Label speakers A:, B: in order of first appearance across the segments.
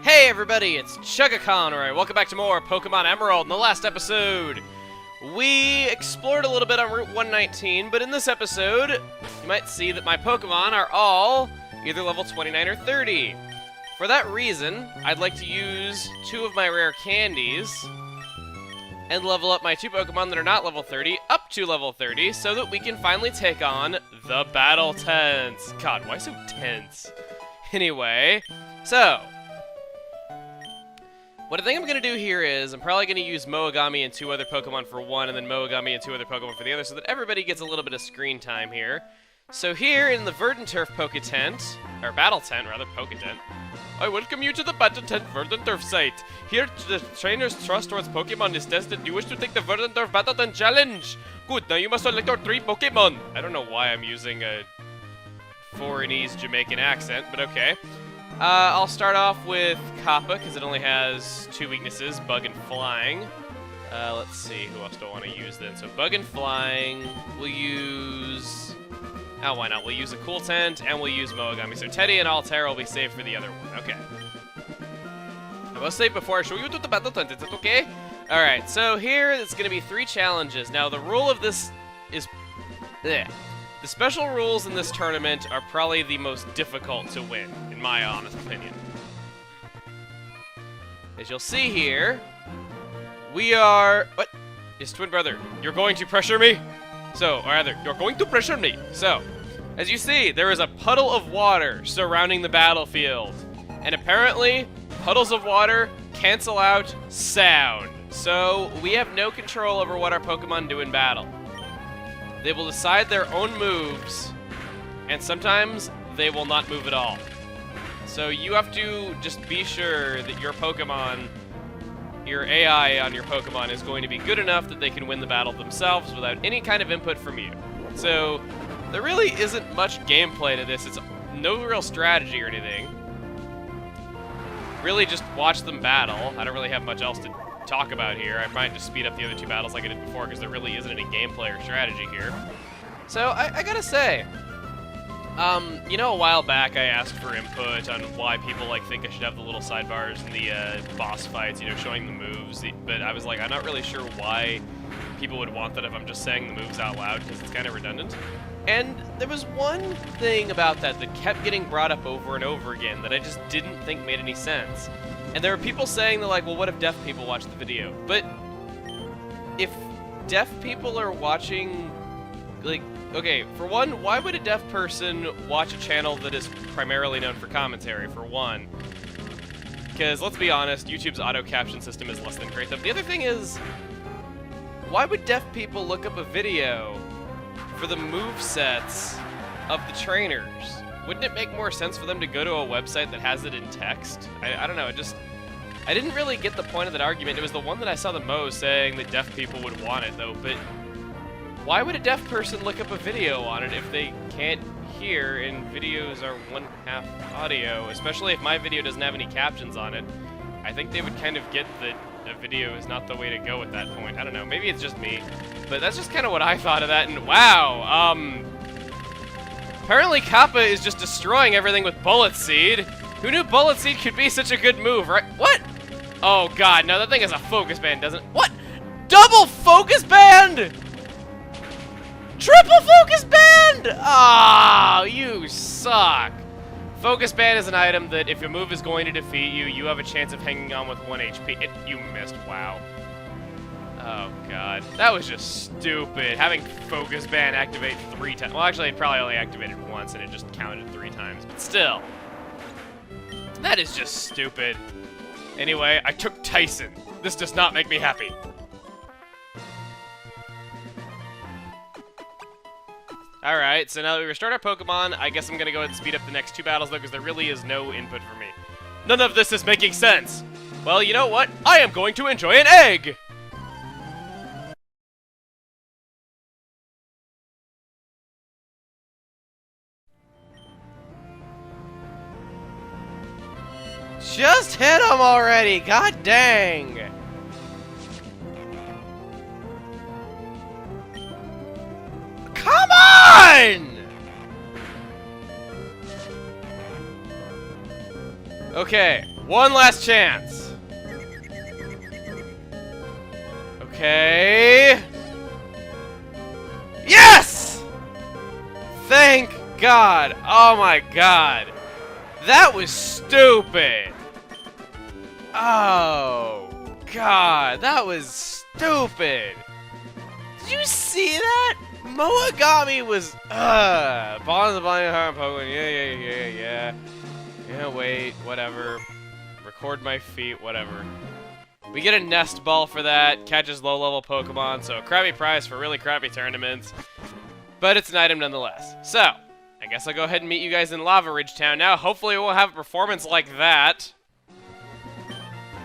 A: Hey everybody, it's Chugga-Conroy. Welcome back to more Pokemon Emerald. In the last episode, we explored a little bit on Route 119, but in this episode, you might see that my Pokemon are all either level 29 or 30. For that reason, I'd like to use 2 of my rare candies and level up my 2 Pokemon that are not level 30 up to level 30 so that we can finally take on the Battle Tense. God, why so tense? Anyway, so what I think I'm going to do here is I'm probably going to use Moagami and 2 other Pokemon for one, and then Moagami and 2 other Pokemon for the other, so that everybody gets a little bit of screen time here. So here in the Verdanturf Poketent, or Battle Tent rather, Poketent, I welcome you to the Battle Tent Verdanturf site. Here the trainer's trust towards Pokemon is tested. You wish to take the Verdanturf Battle Tent Challenge? Good, now you must select our 3 Pokemon. I don't know why I'm using a foreignese Jamaican accent, but okay. I'll start off with Kappa, because it only has 2 weaknesses, Bug and Flying. Let's see, who else do I want to use then? So Bug and Flying, we'll use... Oh, why not? We'll use a Cool Tent, and we'll use Moagami. So Teddy and Altera will be saved for the other one. Okay. I must say before I show you to the Battle Tent, is it okay? Alright, so here it's going to be 3 challenges. Now, the rule of this is... bleh. The special rules in this tournament are probably the most difficult to win, in my honest opinion. As you'll see here, we are... What? Is Twin Brother, you're going to pressure me? So, or rather, you're going to pressure me. So, as you see, there is a puddle of water surrounding the battlefield. And apparently, puddles of water cancel out sound. So, we have no control over what our Pokemon do in battle. They will decide their own moves, and sometimes they will not move at all. So you have to just be sure that your Pokemon, your AI on your Pokemon is going to be good enough that they can win the battle themselves without any kind of input from you. So there really isn't much gameplay to this. It's no real strategy or anything. Really just watch them battle. I don't really have much else to talk about here. I might just speed up the other 2 battles like I did before because there really isn't any gameplay or strategy here. So I gotta say, you know, a while back I asked for input on why people think I should have the little sidebars in the boss fights, you know, showing the moves, but I was like, I'm not really sure why people would want that if I'm just saying the moves out loud because it's kind of redundant. And there was one thing about that that kept getting brought up over and over again that I just didn't think made any sense. And there were people saying that, well, what if deaf people watch the video? But if deaf people are watching, okay, for one, why would a deaf person watch a channel that is primarily known for commentary, for one? Because, let's be honest, YouTube's auto-caption system is less than great. The other thing is, why would deaf people look up a video for the movesets of the trainers? Wouldn't it make more sense for them to go to a website that has it in text? I don't know, I didn't really get the point of that argument. It was the one that I saw the most saying that deaf people would want it, though, but why would a deaf person look up a video on it if they can't hear and videos are 1/2 audio, especially if my video doesn't have any captions on it? I think they would kind of get that a video is not the way to go at that point. I don't know, maybe it's just me, but that's just kind of what I thought of that, and wow, apparently Kappa is just destroying everything with Bullet Seed. Who knew Bullet Seed could be such a good move, right? What? Oh god, no, that thing has a focus band, doesn't it? What? Double focus band? Triple focus band? Oh, you suck. Focus band is an item that if your move is going to defeat you, you have a chance of hanging on with 1 HP. You missed, wow. Oh god, that was just stupid. Having Focus Band activate 3 times. Well, actually, it probably only activated once and it just counted 3 times, but still. That is just stupid. Anyway, I took Tyson. This does not make me happy. Alright, so now that we restart our Pokemon, I guess I'm gonna go ahead and speed up the next 2 battles though, because there really is no input for me. None of this is making sense! Well, you know what? I am going to enjoy an egg! Just hit him already! God dang! Come on! Okay, One last chance. Okay. Yes! Thank God. Oh my God. That was stupid. Oh God, that was stupid. Did you see that? Moagami was, Bonds of Binding Heart Pokemon, yeah. Yeah, wait, whatever. Record my feet, whatever. We get a nest ball for that, catches low-level Pokemon, so a crappy prize for really crappy tournaments. But it's an item nonetheless. So, I guess I'll go ahead and meet you guys in Lava Ridge Town now. Hopefully we'll have a performance like that.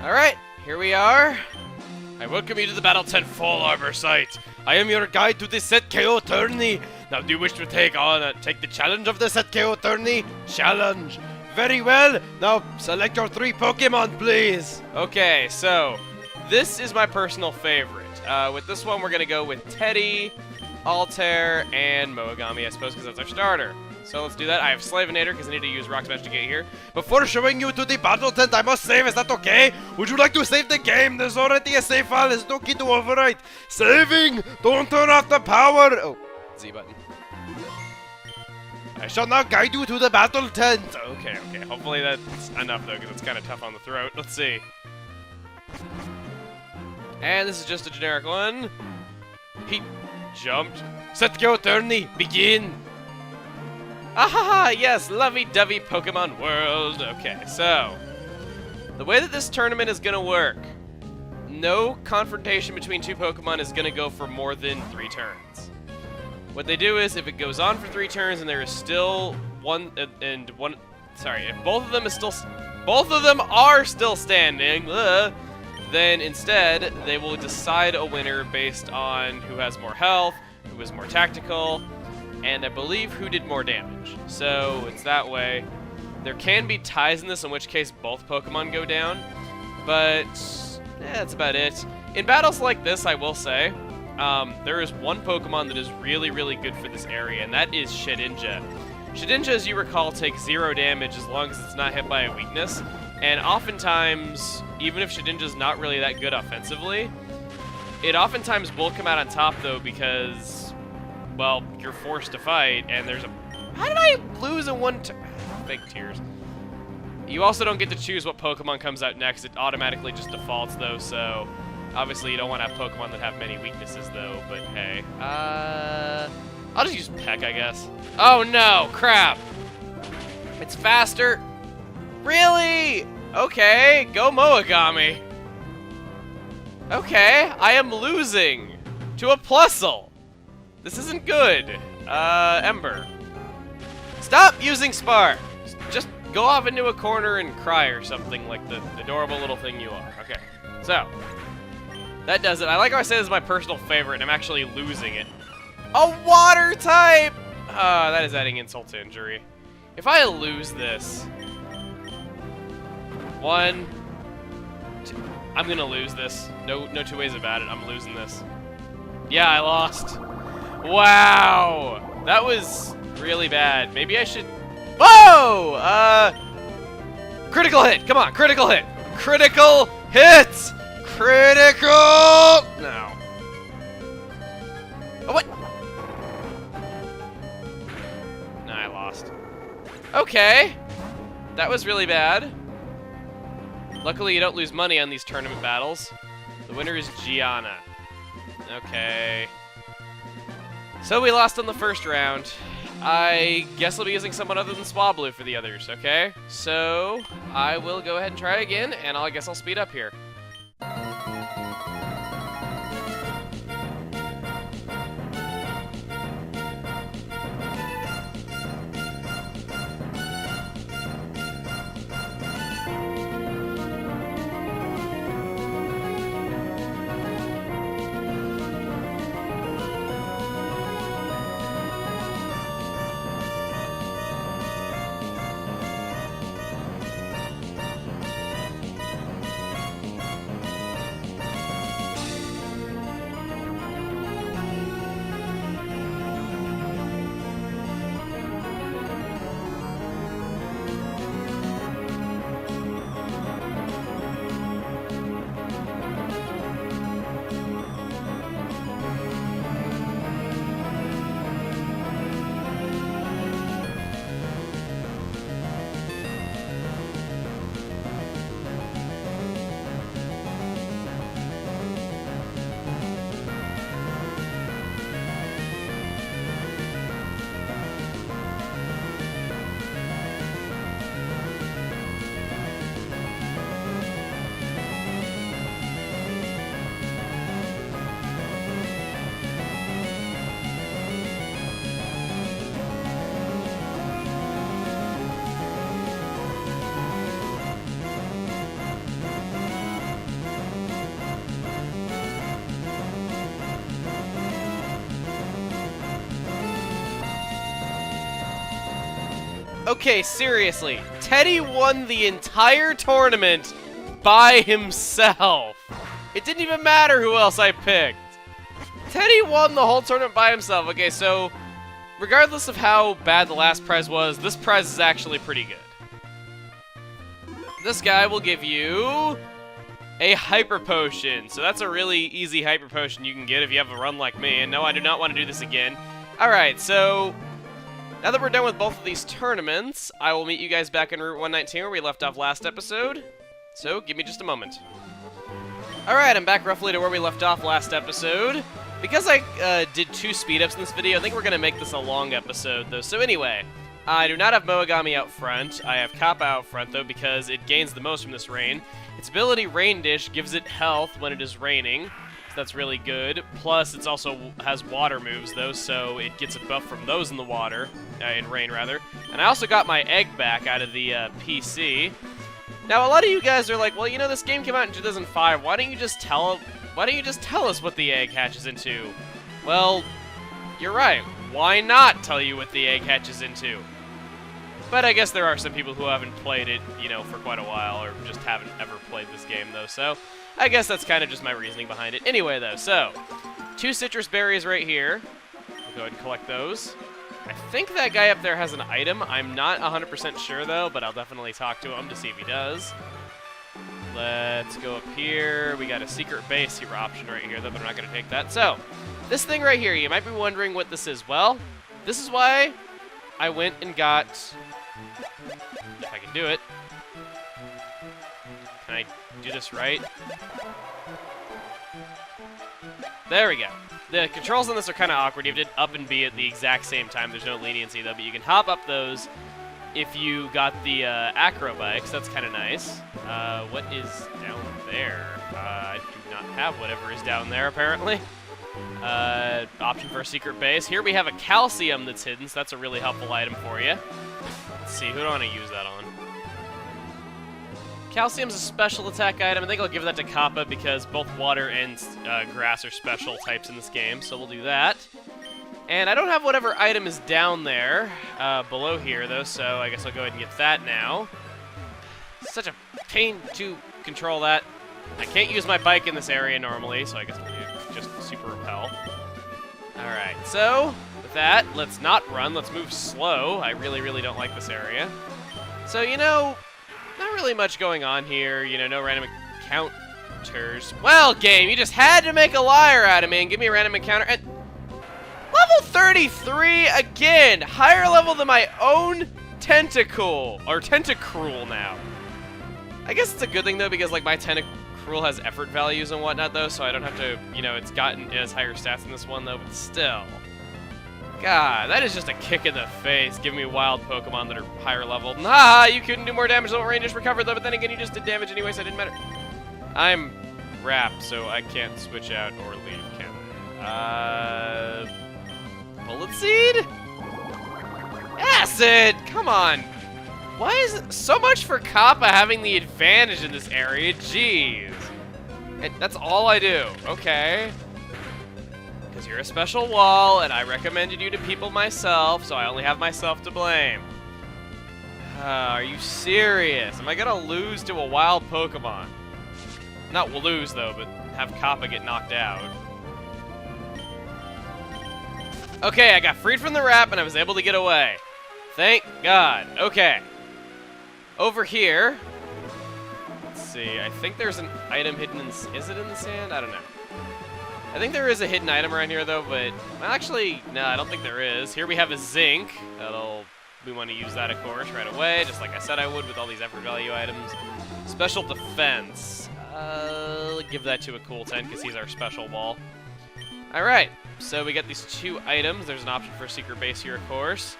A: Alright, here we are. I welcome you to the Battle Tent Fall Arbor site. I am your guide to the Set KO tourney. Now, do you wish to take the challenge of the Set KO tourney? Challenge. Very well. Now, select your 3 Pokemon, please. Okay, so this is my personal favorite. With this one, we're gonna go with Teddy, Altair, and Moagami, I suppose, because that's our starter. So let's do that. I have Slavinator because I need to use Rock Smash to get here. Before showing you to the battle tent, I must save. Is that okay? Would you like to save the game? There's already a save file. There's no key to overwrite. Saving! Don't turn off the power! Oh, Z button. I shall now guide you to the battle tent. Okay. Hopefully that's enough, though, because it's kind of tough on the throat. Let's see. And this is just a generic one. He jumped. Set go tourney. Begin. Ahaha, yes, lovey-dovey Pokemon world. Okay, so the way that this tournament is gonna work, no confrontation between 2 Pokemon is gonna go for more than 3 turns. What they do is, if it goes on for 3 turns and there is still if both of them are still standing, then instead they will decide a winner based on who has more health, who is more tactical, and I believe who did more damage. So it's that way. There can be ties in this, in which case both Pokemon go down, but that's about it. In battles like this, I will say, there is one Pokemon that is really, really good for this area, and that is Shedinja. Shedinja, as you recall, takes 0 damage as long as it's not hit by a weakness, and oftentimes, even if Shedinja's not really that good offensively, it oftentimes will come out on top, though, because, well, you're forced to fight, and there's a... How did I lose in one fake tears. You also don't get to choose what Pokemon comes out next. It automatically just defaults, though, so... Obviously, you don't want to have Pokemon that have many weaknesses, though, but hey. I'll just use Peck, I guess. Oh, no! Crap! It's faster! Really? Okay, go Moagami. Okay, I am losing to a Plusle. This isn't good. Ember. Stop using Spark! Just go off into a corner and cry or something like the adorable little thing you are. Okay, so. That does it. I like how I say this is my personal favorite, and I'm actually losing it. A water type! That is adding insult to injury. If I lose this... 1, 2, I'm gonna lose this. No 2 ways about it. I'm losing this. Yeah, I lost. Wow! That was really bad. Maybe I should... Whoa! Critical hit! Come on, critical hit! Critical hits! Critical! No. Oh, what? No, I lost. Okay. That was really bad. Luckily, you don't lose money on these tournament battles. The winner is Gianna. Okay. So we lost on the first round. I guess I'll be using someone other than Swablu for the others, okay? So, I will go ahead and try again, and I guess I'll speed up here. Okay, seriously. Teddy won the entire tournament by himself. It didn't even matter who else I picked. Teddy won the whole tournament by himself. Okay, so regardless of how bad the last prize was, this prize is actually pretty good. This guy will give you a Hyper Potion. So that's a really easy Hyper Potion you can get if you have a run like me. And no, I do not want to do this again. Alright, so now that we're done with both of these tournaments, I will meet you guys back in Route 119 where we left off last episode. So give me just a moment. Alright, I'm back roughly to where we left off last episode. Because I did 2 speed-ups in this video, I think we're going to make this a long episode, though. So anyway, I do not have Moagami out front. I have Kappa out front, though, because it gains the most from this rain. Its ability, Rain Dish, gives it health when it is raining, so that's really good. Plus, it also has water moves, though, so it gets a buff from those in the water, in rain, rather. And I also got my egg back out of the PC. Now, a lot of you guys are like, well, you know, this game came out in 2005. Why don't you just tell us what the egg hatches into? Well, you're right. Why not tell you what the egg hatches into? But I guess there are some people who haven't played it, you know, for quite a while, or just haven't ever played this game, though, so I guess that's kind of just my reasoning behind it. Anyway, though, so 2 citrus berries right here. We'll go ahead and collect those. I think that guy up there has an item. I'm not 100% sure, though, but I'll definitely talk to him to see if he does. Let's go up here. We got a secret base here option right here, though, but I'm not going to take that. So, this thing right here, you might be wondering what this is. Well, this is why I went and got, if I can do it. Can I do this right? There we go. The controls on this are kind of awkward. You have to up and B at the exact same time. There's no leniency, though, but you can hop up those if you got the acro bikes. That's kind of nice. What is down there? I do not have whatever is down there, apparently. Option for a secret base. Here we have a calcium that's hidden, so that's a really helpful item for you. Let's see, who do I want to use that on? Calcium's a special attack item. I think I'll give that to Kappa because both water and grass are special types in this game, so we'll do that. And I don't have whatever item is down there below here, though, so I guess I'll go ahead and get that now. Such a pain to control that. I can't use my bike in this area normally, so I guess I'll just super repel. Alright, so with that, let's not run. Let's move slow. I really, really don't like this area. So, you know, not really much going on here. You know, no random encounters. Well, game, you just had to make a liar out of me and give me a random encounter. And level 33 again! Higher level than my own Tentacool. Or Tentacruel now. I guess it's a good thing, though, because, like, my Tentacruel has effort values and whatnot, though, so I don't have to, you know, it has higher stats in this one, though, but still. God, that is just a kick in the face, giving me wild Pokemon that are higher level. Nah, you couldn't do more damage than what Rain Dish recovered, though, but then again, you just did damage anyway, so it didn't matter. I'm wrapped, so I can't switch out or leave, can I? Bullet Seed? Acid! Come on! Why is it so much for Kappa having the advantage in this area? Jeez. And that's all I do. Okay. Because you're a special wall, and I recommended you to people myself, so I only have myself to blame. Are you serious? Am I gonna lose to a wild Pokemon? Not lose, though, but have Kappa get knocked out. Okay, I got freed from the wrap, and I was able to get away. Thank God. Okay. Over here, let's see, I think there's an item hidden in, is it in the sand? I don't know. I think there is a hidden item around here, though, but, well, actually, no, I don't think there is. Here we have a zinc. We want to use that, of course, right away, just like I said I would with all these effort value items. Special defense. Give that to a Cool 10, because he's our special wall. Alright, so we got these 2 items. There's an option for a secret base here, of course.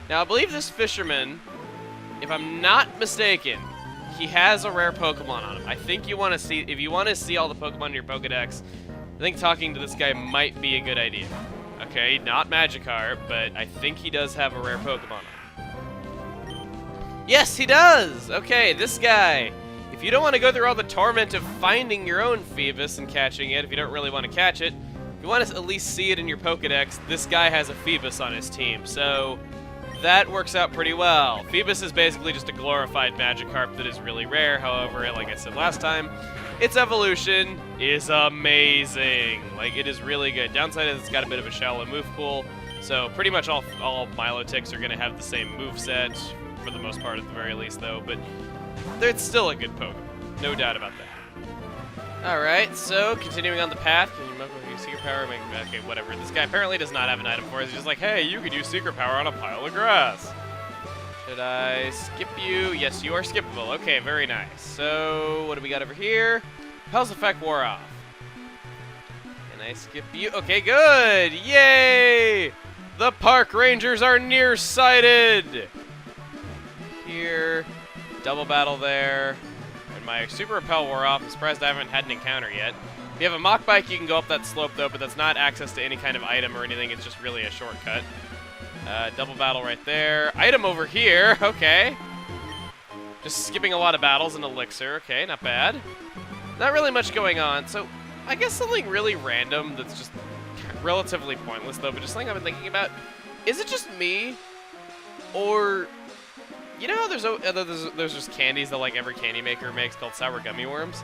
A: Now, I believe this fisherman, if I'm not mistaken, he has a rare Pokemon on him. I think you want to see, if you want to see all the Pokemon in your Pokedex, I think talking to this guy might be a good idea. Okay, not Magikarp, but I think he does have a rare Pokemon on him. Yes, he does! Okay, this guy. If you don't want to go through all the torment of finding your own Phoebus and catching it, if you don't really want to catch it, if you want to at least see it in your Pokedex, this guy has a Phoebus on his team. So, that works out pretty well. Phoebus is basically just a glorified Magikarp that is really rare. However, like I said last time, its evolution is amazing. Like, it is really good. Downside is it's got a bit of a shallow move pool, so pretty much all Milotics are going to have the same moveset, for the most part at the very least, though, but it's still a good Pokemon. No doubt about that. Alright, so continuing on the path, can you use Secret Power? Okay, whatever. This guy apparently does not have an item for us. He's just like, hey, you could use Secret Power on a pile of grass. Should I skip you? Yes, you are skippable. Okay, very nice. So, what do we got over here? Repel's effect wore off. Can I skip you? Okay, good! Yay! The park rangers are nearsighted! Here. Double battle there. When my super repel wore off, I'm surprised I haven't had an encounter yet. If you have a Mach Bike, you can go up that slope, though, but that's not access to any kind of item or anything. It's just really a shortcut. Double battle right there. Item over here. Okay. Just skipping a lot of battles in Elixir. Okay, not bad. Not really much going on. So, I guess something really random that's just relatively pointless, though, but just something I've been thinking about. Is it just me? Or, you know how there's just candies that, like, every candy maker makes called sour gummy worms?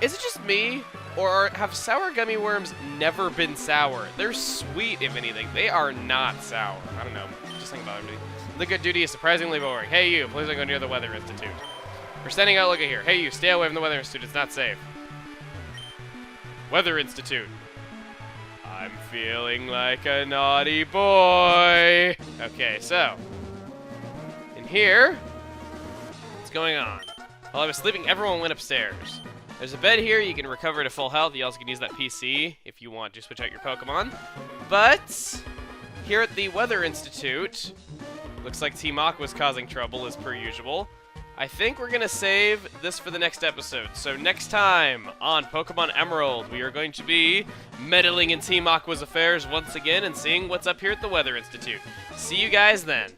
A: Is it just me? Or have sour gummy worms never been sour? They're sweet, if anything. They are not sour. I don't know. Just think about it. The good duty is surprisingly boring. Hey, you. Please don't go near the Weather Institute. We're standing out. Look at here. Hey, you. Stay away from the Weather Institute. It's not safe. Weather Institute. I'm feeling like a naughty boy. Okay, so. In here. What's going on? While I was sleeping, everyone went upstairs. There's a bed here, you can recover to full health. You also can use that PC if you want to switch out your Pokemon. But here at the Weather Institute, looks like T-Mach was causing trouble as per usual. I think we're going to save this for the next episode. So next time on Pokemon Emerald, we are going to be meddling in T-Mach's affairs once again and seeing what's up here at the Weather Institute. See you guys then.